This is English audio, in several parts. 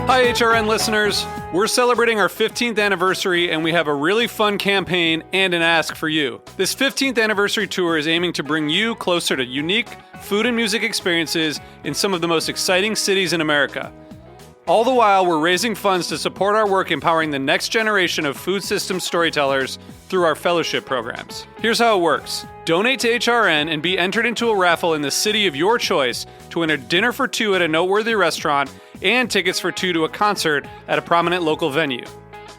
Hi, HRN listeners. We're celebrating our 15th anniversary, and we have a really fun campaign and an ask for you. This 15th anniversary tour is aiming to bring you closer to unique food and music experiences in some of the most exciting cities in America. All the while, we're raising funds to support our work empowering the next generation of food systems storytellers through our fellowship programs. Here's how it works. Donate to HRN and be entered into a raffle in the city of your choice to win a dinner for two at a noteworthy restaurant and tickets for two to a concert at a prominent local venue.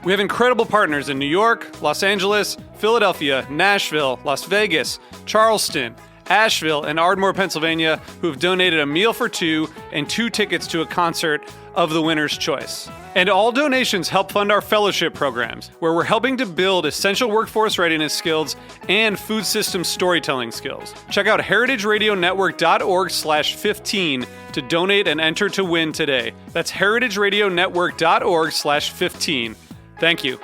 We have incredible partners in New York, Los Angeles, Philadelphia, Nashville, Las Vegas, Charleston, Asheville, and Ardmore, Pennsylvania, who have donated a meal for two and two tickets to a concert of the winner's choice. And all donations help fund our fellowship programs, where we're helping to build essential workforce readiness skills and food system storytelling skills. Check out heritageradionetwork.org/15 to donate and enter to win today. That's heritageradionetwork.org/15. Thank you.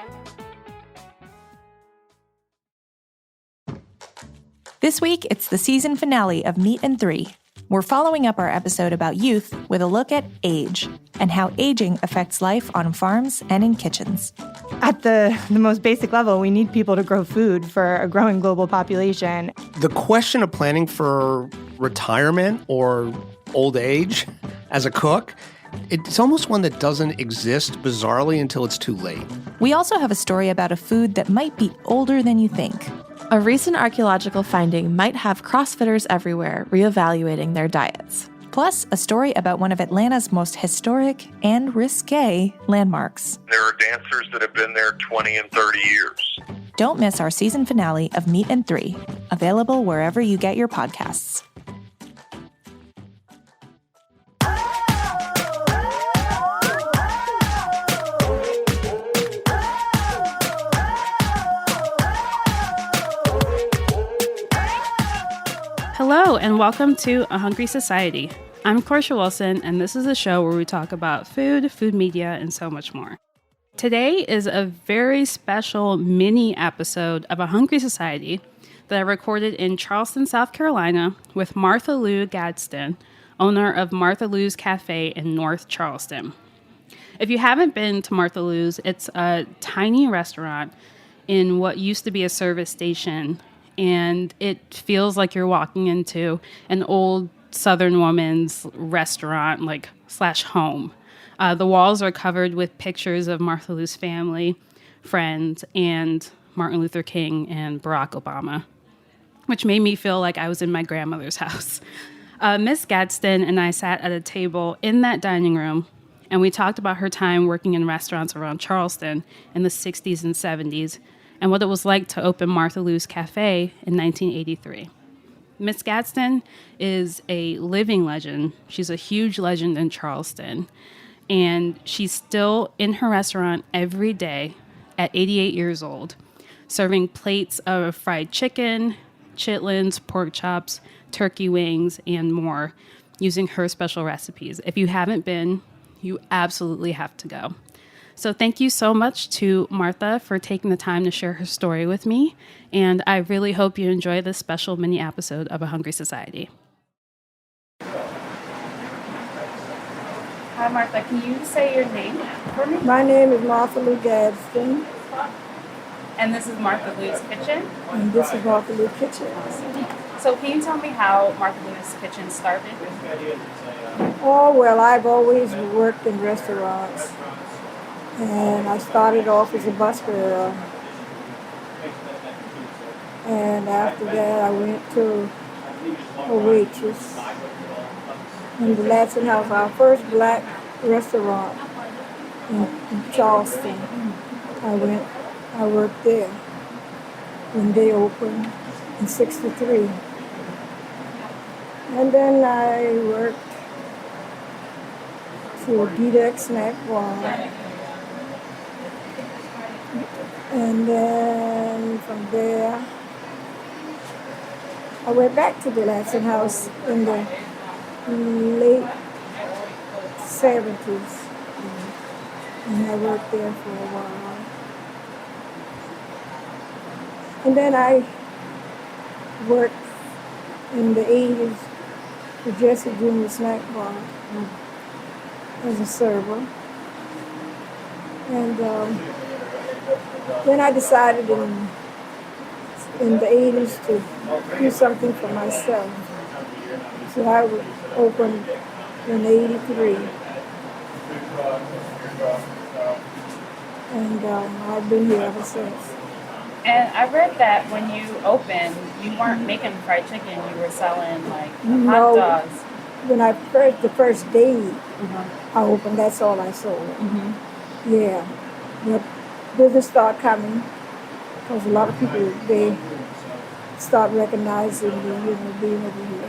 This week, it's the season finale of Meat and Three. We're following up our episode about youth with a look at age and how aging affects life on farms and in kitchens. At the most basic level, we need people to grow food for a growing global population. The question of planning for retirement or old age as a cook, it's almost one that doesn't exist bizarrely until it's too late. We also have a story about a food that might be older than you think. A recent archaeological finding might have CrossFitters everywhere reevaluating their diets. Plus, a story about one of Atlanta's most historic and risque landmarks. There are dancers that have been there 20 and 30 years. Don't miss our season finale of Meat and Three, available wherever you get your podcasts. Hello, and welcome to A Hungry Society. I'm Portia Wilson, and this is a show where we talk about food, food media, and so much more. Today is a very special mini episode of A Hungry Society that I recorded in Charleston, South Carolina with Martha Lou Gadsden, owner of Martha Lou's Cafe in North Charleston. If you haven't been to Martha Lou's, it's a tiny restaurant in what used to be a service station, and it feels like you're walking into an old Southern woman's restaurant, slash home. The walls are covered with pictures of Martha Lou's family, friends, and Martin Luther King and Barack Obama, which made me feel like I was in my grandmother's house. Miss Gadsden and I sat at a table in that dining room, and we talked about her time working in restaurants around Charleston in the 60s and 70s, and what it was like to open Martha Lou's Cafe in 1983. Miss Gadsden is a living legend. She's a huge legend in Charleston, and she's still in her restaurant every day at 88 years old, serving plates of fried chicken, chitlins, pork chops, turkey wings, and more, using her special recipes. If you haven't been, you absolutely have to go. So thank you so much to Martha for taking the time to share her story with me, and I really hope you enjoy this special mini episode of A Hungry Society. Hi Martha, can you say your name for me? My name is Martha Lou Gadsden. And this is Martha Lou's Kitchen? And this is Martha Lou Kitchen. So can you tell me how Martha Lou's Kitchen started? Oh, well, I've always worked in restaurants. And I started off as a bus girl. And after that, I went to a waitress in the Latson House, our first black restaurant in Charleston. I worked there when they opened in '63. And then I worked for D-Deck Snack Bar. And then from there, I went back to the Latson House in the late '70s. And I worked there for a while. And then I worked in the '80s for Jesse Junior Snack Bar as a server. And then I decided in the 80s to do something for myself. So I opened in 83. And I've been here ever since. And I read that when you opened, you weren't making fried chicken, you were selling like hot dogs. When the first day I opened, that's all I sold. Yeah. But business started coming because a lot of people, they start recognizing me, being over here.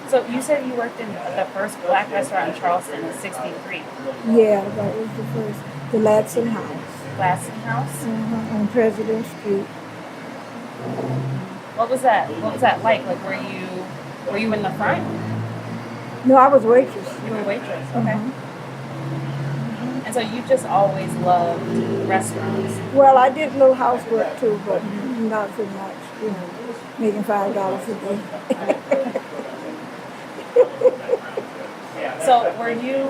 So you said you worked in the first black restaurant in Charleston in '63. Yeah, that was the first. The Ladson House. Ladson House? On President Street. What was that? What was that like? Like, were you in the front? No, I was waitress. You were a waitress. Okay. And so you just always loved restaurants. Well, I did a little housework too, but not so much. Making $5 a day. So were you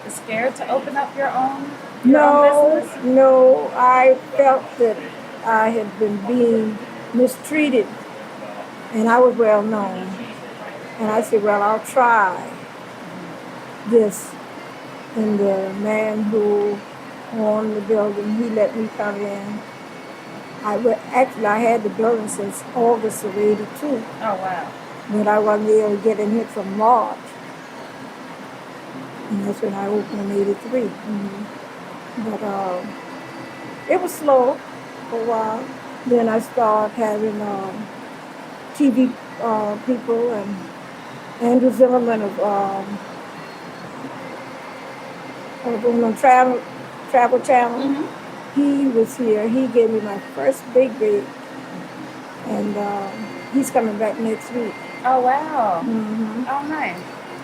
scared to open up your own business? No. I felt that I had been being mistreated, and I was well known. And I said, well, I'll try this. And the man who owned the building, he let me come in. I had the building since August of '82. Oh, wow. But I wasn't able to get in here from March. And that's when I opened in '83. But it was slow for a while. Then I started having TV people, and Andrew Zimmerman of Travel Channel. He was here. He gave me my first big break, and he's coming back next week. Oh, wow. Oh, nice.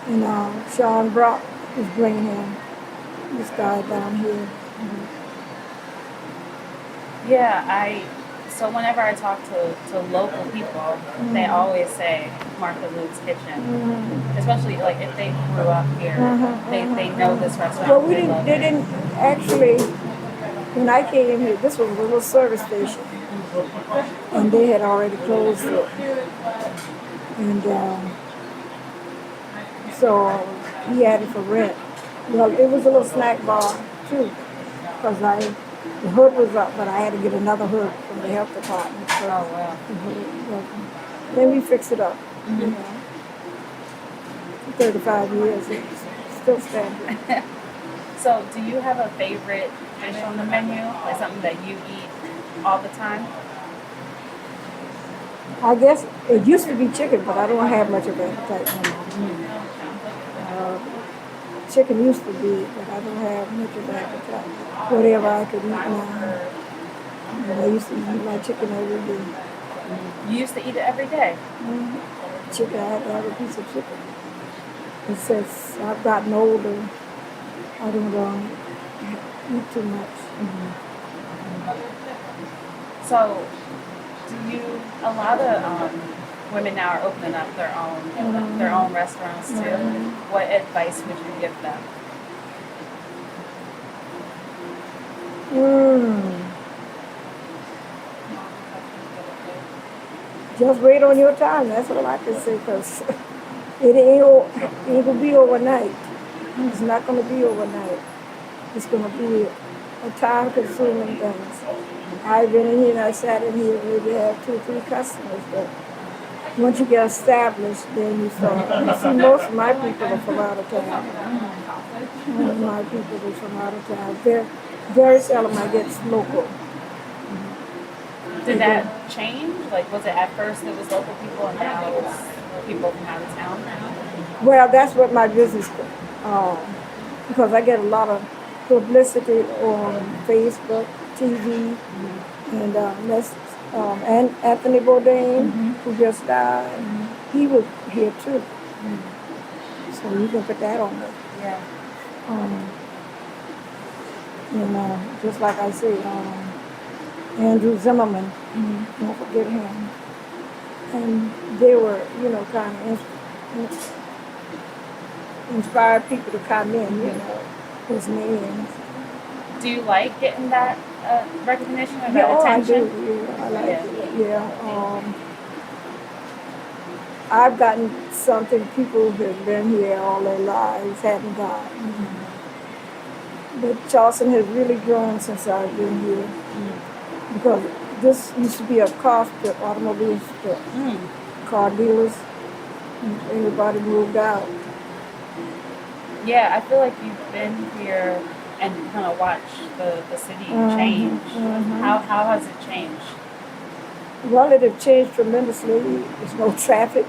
And Sean Brock is bringing him, this guy down here. Yeah, so whenever I talk to local people, they always say Martha Lou's Kitchen. Especially like if they grew up here, they know this restaurant. Well, they didn't actually, when I came here, this was a little service station. And they had already closed it. And so he had it for rent. Well, it was a little snack bar too, because the hood was up, but I had to get another hood from the health department. So then we fixed it up. 35 years, it's still standing. So do you have a favorite dish on the menu, like something that you eat all the time? I guess it used to be chicken, but I don't have much of appetite anymore. Chicken used to be, but I don't have much of appetite. Whatever I could eat now. And I used to eat my chicken every day. You used to eat it every day? Chicken, I had to have a piece of chicken. And since I've gotten older, I don't eat too much. So, a lot of women now are opening up their own restaurants too. What advice would you give them? Just wait on your time. That's all I can say, because it ain't gonna be overnight. It's not gonna be overnight. It's gonna be a time-consuming thing. I've been in here and I sat in here, maybe have 2 or 3 customers, but once you get established, then you start. You see, most of my people are from out of town. Most of my people are from out of town. Very seldom I get local. Did that change? Like, was it at first it was local people and now it's people from out of town? Well, that's what my business, because I get a lot of publicity on Facebook, TV, and and Anthony Bourdain, who just died, he was here too. So you can put that on there. Yeah. Just like I say, Andrew Zimmerman, don't forget him. And they were, kind of inspire people to come in, his names. Do you like getting that recognition or Yeah, that oh, I do. attention? Yeah, I like Yeah. it. Yeah. I've gotten something people who've been here all their lives haven't gotten. But Charleston has really grown since I've been here. Because this used to be a car strip, automobile strip. Car dealers, everybody moved out. Yeah, I feel like you've been here and kind of watched the city change. How has it changed? Well, it has changed tremendously. There's no traffic.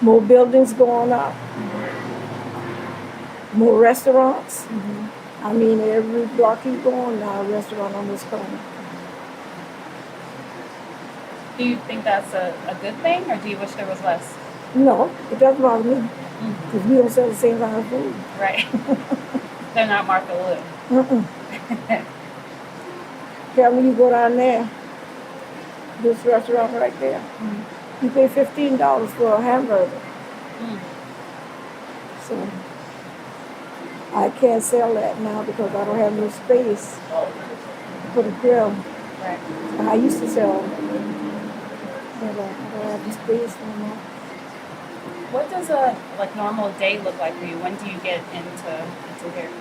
More buildings going up. More restaurants. I mean, every block you go on now, a restaurant on this corner. Do you think that's a good thing, or do you wish there was less? No, it doesn't bother me. Because we don't sell the same kind of food. Right. They're not Martha Lou. Yeah, when you go down there, this restaurant right there, you pay $15 for a hamburger. So I can't sell that now because I don't have no space for the grill. Right. I used to sell, but I don't have the space no more. What does a normal day look like for you? When do you get into here?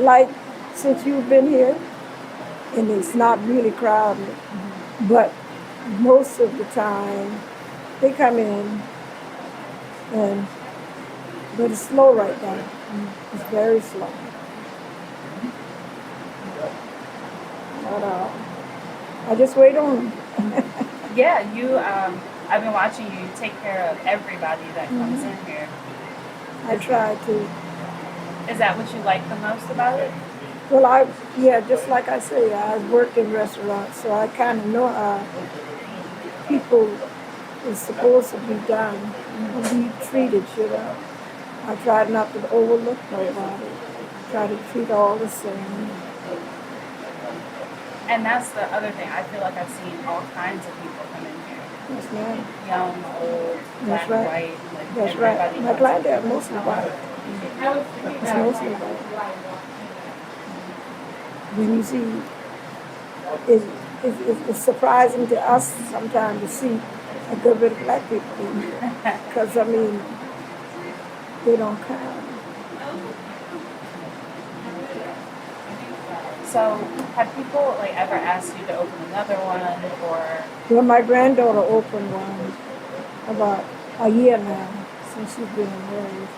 Like since you've been here, and it's not really crowded, but most of the time they come in, but it's slow right now. It's very slow. But I just wait on. Yeah, you. I've been watching you take care of everybody that comes in here. I try to. Is that what you like the most about it? Well, just like I say, I work in restaurants, so I kind of know how people is supposed to be done and be treated, I try not to overlook nobody. Try to treat all the same. And that's the other thing. I feel like I've seen all kinds of people come in here. Yes, ma'am. Young, old, black, white. That's right. My client are mostly white. It's mostly white. When you see, it's surprising to us sometimes to see a good bit of black people in here. Because, they don't come. So, have people ever asked you to open another one, or? Well, my granddaughter opened one about a year now since she's been married.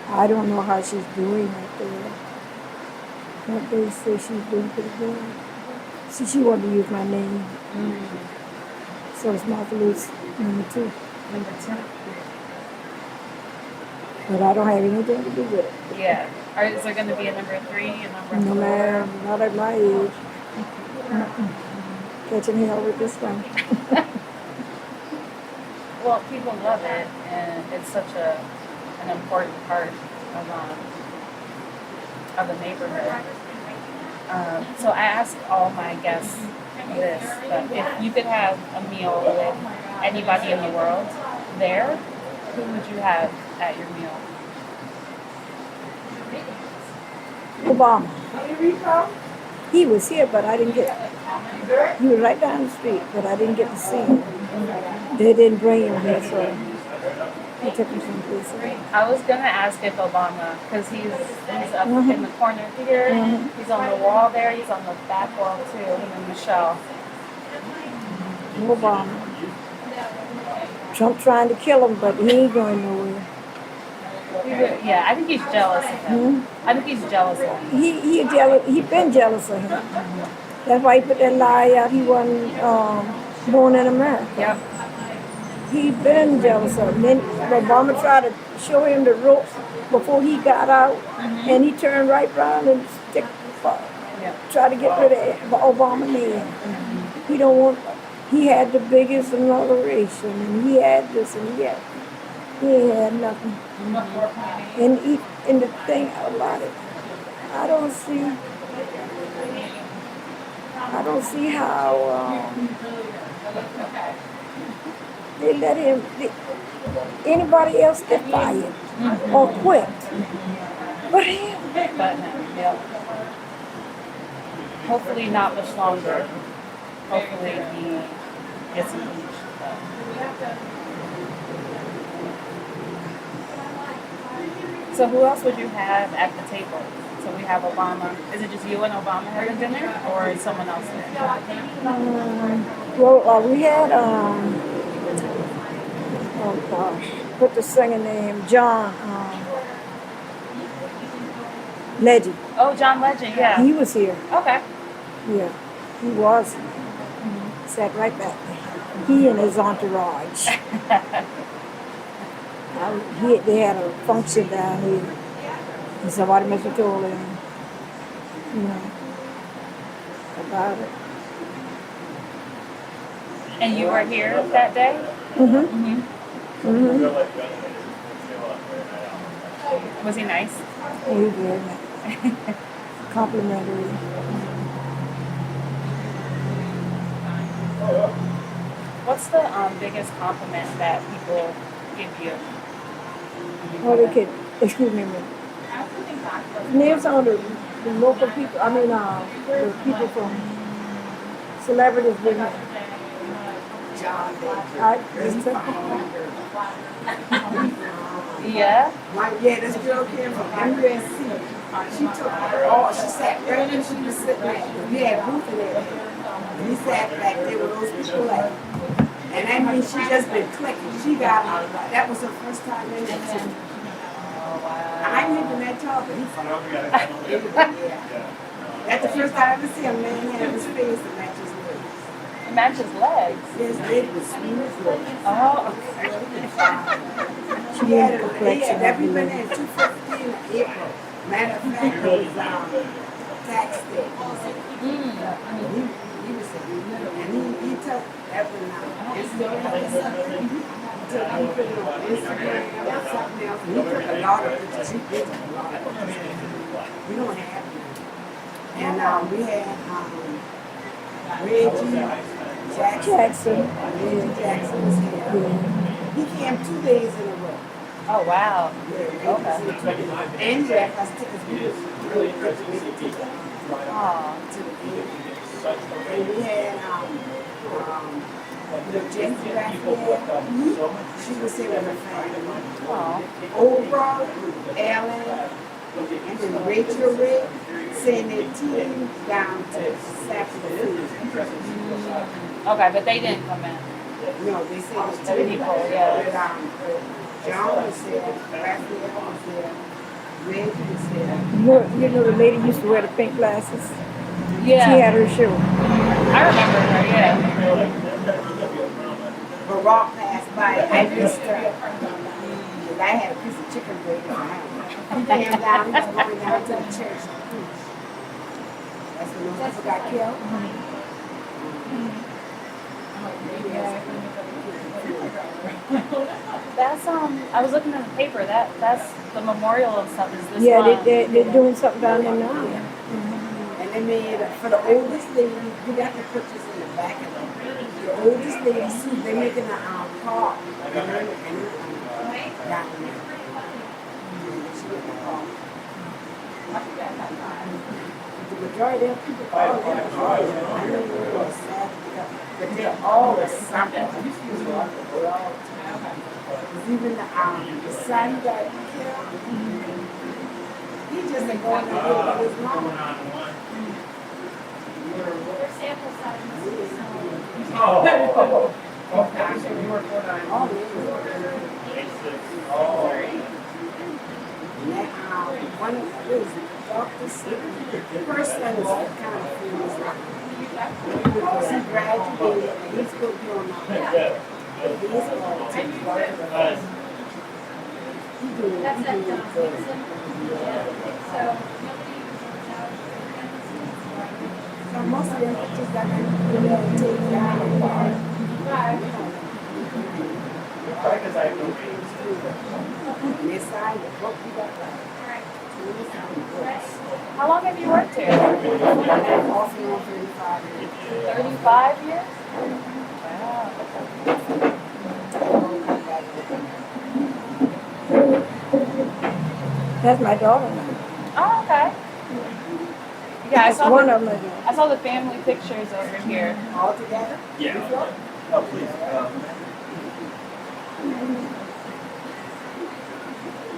I don't know how she's doing up there, but they say she's doing pretty good. See, she wanted to use my name, so it's Martha Lou's number 2. Number 2. But I don't have anything to do with it. Yeah. Is there going to be a number 3, a number 4? No, ma'am, not at my age. Catching hell with this one. Well, people love it, and it's such an important part of the neighborhood. So I ask all my guests this, but if you could have a meal with anybody in the world there, who would you have at your meal? Obama. He was here, but I didn't get. He was right down the street, but I didn't get to see him. They didn't bring him here, so they took him someplace else. I was gonna ask if Obama, because he's up in the corner here. He's on the wall there. He's on the back wall too. Him and Michelle. Obama. Trump trying to kill him, but he ain't going nowhere. Yeah, I think he's jealous of him. I think he's jealous of him. He jealous. He been jealous of him. That's why he put that lie out. He wasn't born in America. Yep. He been jealous of him. Then Obama tried to show him the ropes before he got out, and he turned right around and try to get rid of the Obama name. He don't want. He had the biggest inauguration, and he had this, and he ain't had nothing. And the thing about it, I don't see how they let him. anybody else get fired or quit. But him. But him, yep. Hopefully not much longer. Hopefully he gets impeached. So who else would you have at the table? So we have Obama. Is it just you and Obama having dinner, or is someone else there? We had oh gosh, what the singer name? John Legend. Oh, John Legend, yeah. He was here. Okay. Yeah, he was. Sat right back there. He and his entourage. They had a function down here, and somebody must have told him, about it. And you were here that day? Was he nice? He was very nice. Complimentary. What's the biggest compliment that people give you? Well, they could, excuse me a minute. Names on the local people, the people from celebrities with me. Yeah? Yeah, this girl came from MUSC. She sat right there, she was sitting there. We had booth in there. We sat back there with those people like, and I mean, she just been clicking. She got, that was her first time in that city. I ain't even that tall, but he's fine. That's the first time I ever seen a man have his face and match his legs. Match his legs? His leg was smooth. Oh, okay. She had a complexion. Yeah, we went in 2:15 in April. Matter of fact, it was tax day. He was and he took that one out. He put it on Instagram or something else. And he took a lot of pictures. He did take a lot of pictures. We don't have them. And we had Reggie Jackson. Reggie Jackson was here. He came 2 days in a row. Oh, wow. Yeah, okay. And he had us tickets. We was really good to make a ticket. To the game. And we had Jessie back there. She was here with her family. Oprah, Ellen, and then Rachel Ray sent their team down to Saturday. Okay, but they didn't come in. No, they said it was The people, yeah. John was there, Raphael was there, Reggie was there. You know the lady used to wear the pink glasses? Yeah. She had her show. I remember her, yeah. Barack passed by, I missed her. I had a piece of chicken breast in my hand. He came down, he was going down to the church to preach. That's when those people got killed. That's I was looking in the paper. That's the memorial and stuff. Is this Yeah, one? they're doing something down there now. And they made, for the oldest lady, you got the pictures in the back of them. The oldest lady, see, they're making a park. And down there. She went to the park. The majority of people all in the park. I know it was sad, but they're all something. Even the son got killed. He just ain't going to live with his mom. Their sample size must be small. One is Dr. The first one is kind of famous because he graduated and he's going to be on my That's that John Dixon. So so most of them just got to take down the bar. And they signed the book we got back. How long have you worked here? Off and on 35 years. 35 years? Wow. That's my daughter now. Oh, okay. Yeah, One of them. I saw the family pictures over here. All together? Yeah. Oh, please.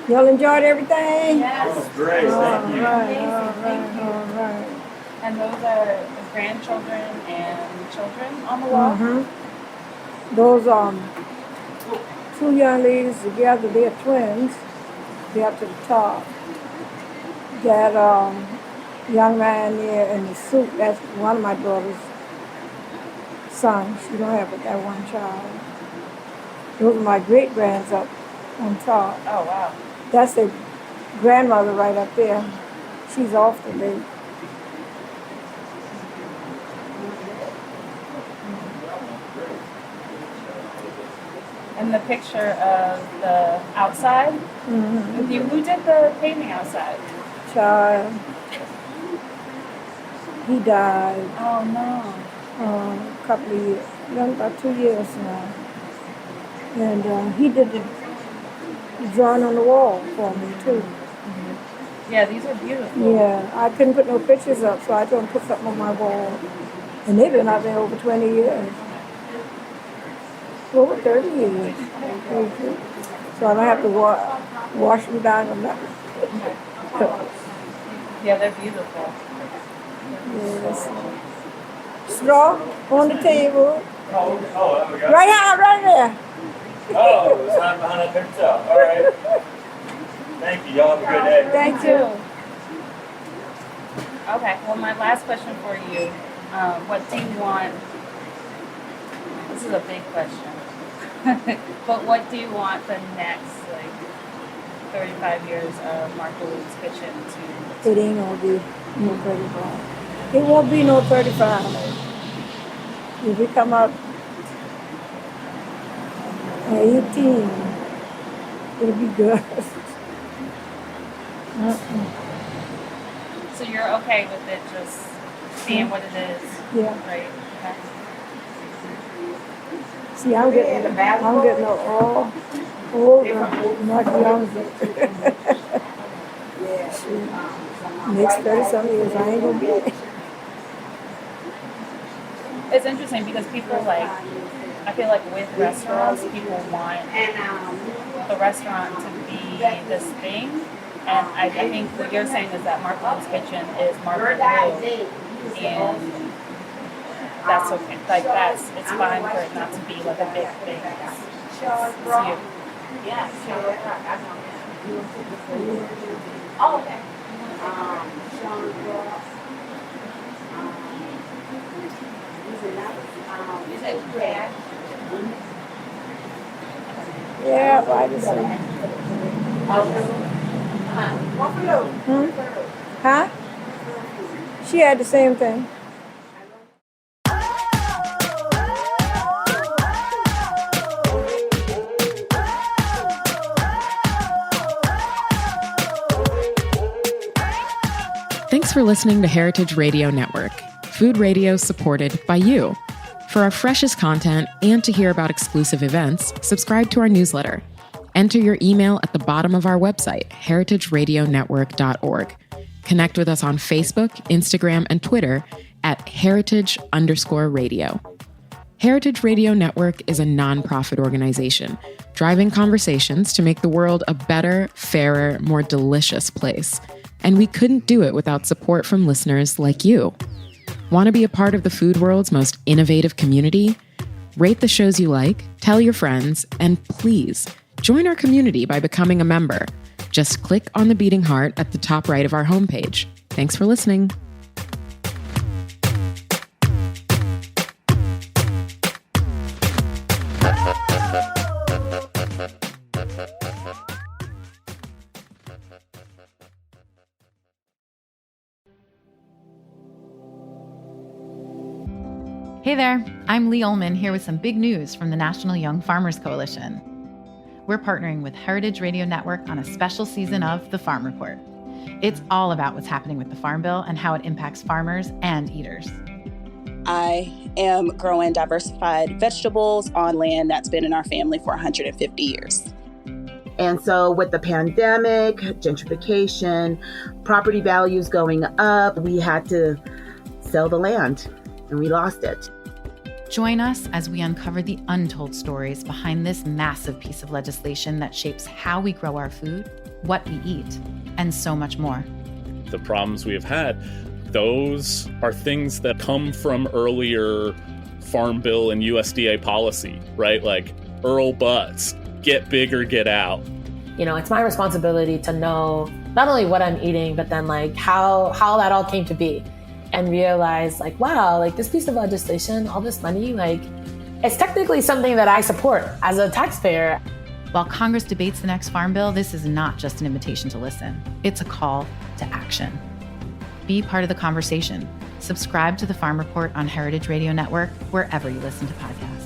Y'all enjoyed everything? Yes. That was great. Thank you. All right. And those are grandchildren and children on the wall? Mm-hmm. Those two young ladies together, they're twins. They're up to the top. That young man there in the suit, that's one of my daughter's sons. She don't have but that one child. Those are my great-grands up on top. Oh, wow. That's their grandmother right up there. She's off today. And the picture of the outside with you. Who did the painting outside? Child. He died. Oh, no. A couple of years, about 2 years now. And he did the drawing on the wall for me, too. Yeah, these are beautiful. Yeah, I couldn't put no pictures up, so I told him to put something on my wall. And they've been out there over 20 years. Over 30 years. So I don't have to wash them down or nothing. Yeah, they're beautiful. Yes. Straw on the table. Oh, we got Right here, right there. Oh, it's not behind that picture. All right. Thank you. Y'all have a good day. Thank you. Okay, well, my last question for you, what do you want? This is a big question. But what do you want the next, 35 years of Martha Lou's Kitchen to? It ain't gonna be no 35. It won't be no 35. If we come up at 18, it'll be good. So you're okay with it just being what it is? Yeah. Right? Okay. See, I'm getting all older, not younger. Next 30-some years, I ain't gonna be it. It's interesting because people I feel like with restaurants, people want the restaurant to be this thing. And I think what you're saying is that Martha Lou's Kitchen is Martha Lou. And that's okay. It's fine for it not to be a big thing. It's you. Yeah. Oh, okay. Yeah, why does it? Huh? She had the same thing. Thanks for listening to Heritage Radio Network, food radio supported by you. For our freshest content and to hear about exclusive events, subscribe to our newsletter. Enter your email at the bottom of our website, heritageradionetwork.org. Connect with us on Facebook, Instagram, and Twitter at heritage_radio. Heritage Radio Network is a nonprofit organization driving conversations to make the world a better, fairer, more delicious place. And we couldn't do it without support from listeners like you. Want to be a part of the food world's most innovative community? Rate the shows you like, tell your friends, and please join our community by becoming a member. Just click on the beating heart at the top right of our homepage. Thanks for listening. Hey there, I'm Lee Ullman here with some big news from the National Young Farmers Coalition. We're partnering with Heritage Radio Network on a special season of The Farm Report. It's all about what's happening with the Farm Bill and how it impacts farmers and eaters. I am growing diversified vegetables on land that's been in our family for 150 years. And so with the pandemic, gentrification, property values going up, we had to sell the land and we lost it. Join us as we uncover the untold stories behind this massive piece of legislation that shapes how we grow our food, what we eat, and so much more. The problems we have had, those are things that come from earlier Farm Bill and USDA policy, right? Like Earl Butts, get big or get out. You know, it's my responsibility to know not only what I'm eating, but then like how that all came to be, and realize like, wow, like this piece of legislation, all this money, like it's technically something that I support as a taxpayer. While Congress debates the next Farm Bill, this is not just an invitation to listen. It's a call to action. Be part of the conversation. Subscribe to the Farm Report on Heritage Radio Network, wherever you listen to podcasts.